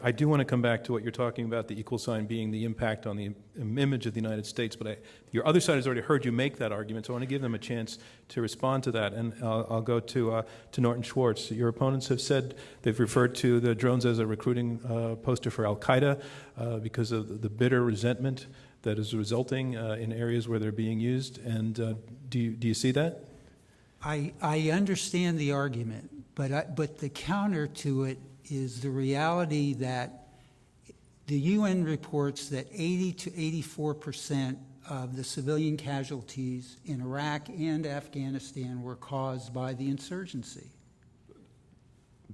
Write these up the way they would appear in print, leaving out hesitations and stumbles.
I do want to come back to what you're talking about, the equal sign being the impact on the image of the United States, but your other side has already heard you make that argument, so I want to give them a chance to respond to that, and I'll go to Norton Schwartz. Your opponents have said they've referred to the drones as a recruiting poster for al-Qaeda because of the bitter resentment that is resulting in areas where they're being used, and do you see that? I understand the argument, but the counter to it is the reality that the UN reports that 80 to 84% of the civilian casualties in Iraq and Afghanistan were caused by the insurgency.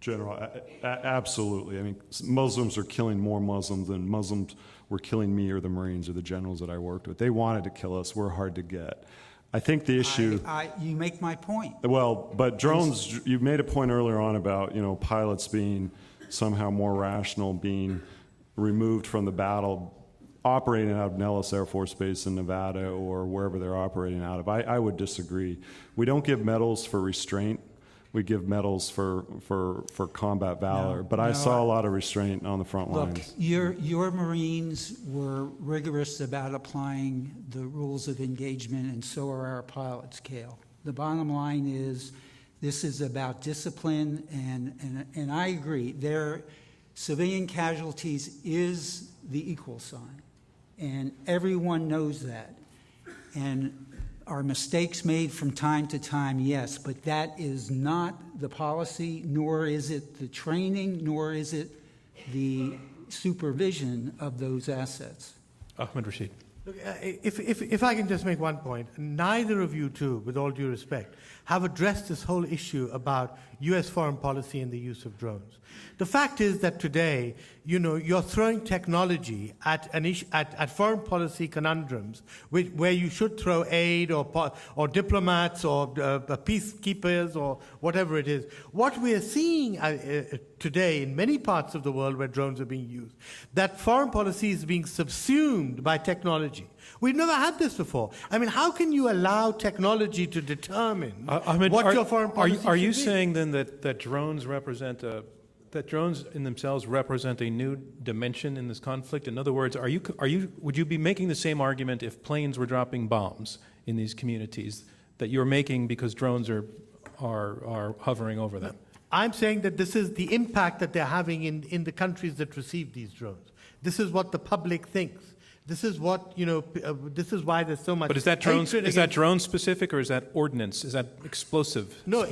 General, absolutely. I mean, Muslims are killing more Muslims than Muslims were killing me or the Marines or the generals that I worked with. They wanted to kill us. We're hard to get. I think the issue... you make my point. Well, but drones, you made a point earlier on about, pilots being somehow more rational, being removed from the battle, operating out of Nellis Air Force Base in Nevada or wherever they're operating out of. I would disagree. We don't give medals for restraint. We give medals for combat valor. But I saw a lot of restraint on the front lines. Look, your Marines were rigorous about applying the rules of engagement, and so are our pilots, Cale. The bottom line is this is about discipline, and I agree. Their civilian casualties is the equal sign, and everyone knows that. And are mistakes made from time to time? Yes, but that is not the policy, nor is it the training, nor is it the supervision of those assets. Ahmed Rashid. Look, if I can just make one point, neither of you two, with all due respect, have addressed this whole issue about U.S. foreign policy and the use of drones. The fact is that today, you're throwing technology at foreign policy conundrums where you should throw aid or diplomats or peacekeepers or whatever it is. What we are seeing today in many parts of the world where drones are being used, that foreign policy is being subsumed by technology. We've never had this before. I mean, how can you allow technology to determine what your foreign policy should be? Are you saying then that drones represent that drones in themselves represent a new dimension in this conflict? In other words, would you be making the same argument if planes were dropping bombs in these communities that you're making because drones are hovering over them? I'm saying that this is the impact that they're having in the countries that receive these drones. This is what the public thinks. This is what, this is why there's so much. But is that drone specific or is that ordnance? Is that explosive? No.